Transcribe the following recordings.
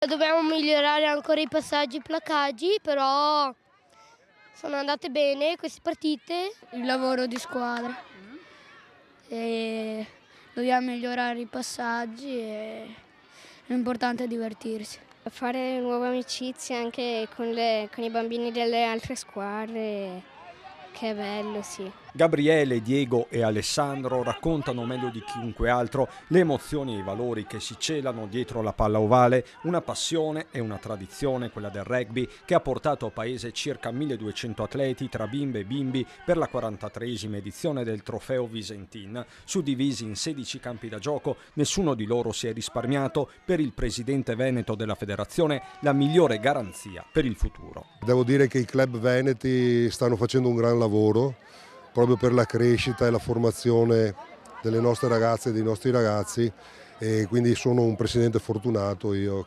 Dobbiamo migliorare ancora i passaggi e i placaggi, però sono andate bene queste partite. Il lavoro di squadra. E dobbiamo migliorare i passaggi e l'importante è divertirsi. Fare nuove amicizie anche con i bambini delle altre squadre, che è bello, sì. Gabriele, Diego e Alessandro raccontano meglio di chiunque altro le emozioni e i valori che si celano dietro la palla ovale, una passione e una tradizione, quella del rugby, che ha portato a paese circa 1200 atleti tra bimbe e bimbi per la 43esima edizione del Trofeo Visentin. Suddivisi in 16 campi da gioco, nessuno di loro si è risparmiato. Per il presidente veneto della federazione, la migliore garanzia per il futuro. Devo dire che i club veneti stanno facendo un gran lavoro proprio per la crescita e la formazione delle nostre ragazze e dei nostri ragazzi, e quindi sono un presidente fortunato io,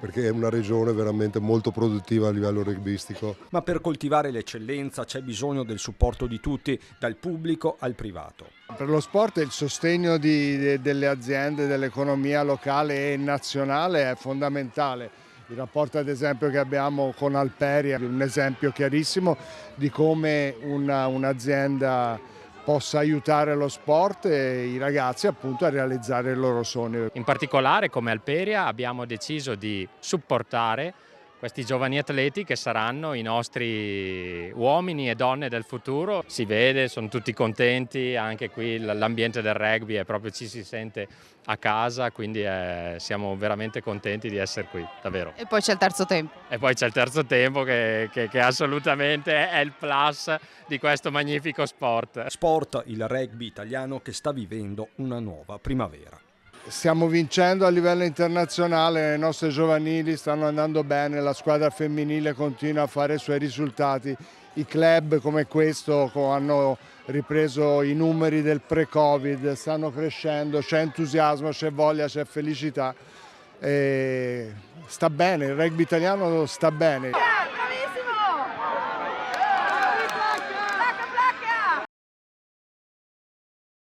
perché è una regione veramente molto produttiva a livello rugbistico. Ma per coltivare l'eccellenza c'è bisogno del supporto di tutti, dal pubblico al privato. Per lo sport il sostegno delle aziende, dell'economia locale e nazionale è fondamentale. Il rapporto ad esempio che abbiamo con Alperia è un esempio chiarissimo di come un'azienda possa aiutare lo sport e i ragazzi appunto a realizzare il loro sogno. In particolare come Alperia abbiamo deciso di supportare questi giovani atleti che saranno i nostri uomini e donne del futuro. Si vede, sono tutti contenti, anche qui l'ambiente del rugby è proprio, ci si sente a casa, quindi siamo veramente contenti di essere qui, davvero. E poi c'è il terzo tempo. E poi c'è il terzo tempo che assolutamente è il plus di questo magnifico sport. Sport, il rugby italiano che sta vivendo una nuova primavera. Stiamo vincendo a livello internazionale, le nostre giovanili stanno andando bene, la squadra femminile continua a fare i suoi risultati, i club come questo hanno ripreso i numeri del pre-Covid, stanno crescendo, c'è entusiasmo, c'è voglia, c'è felicità, e sta bene, il rugby italiano sta bene.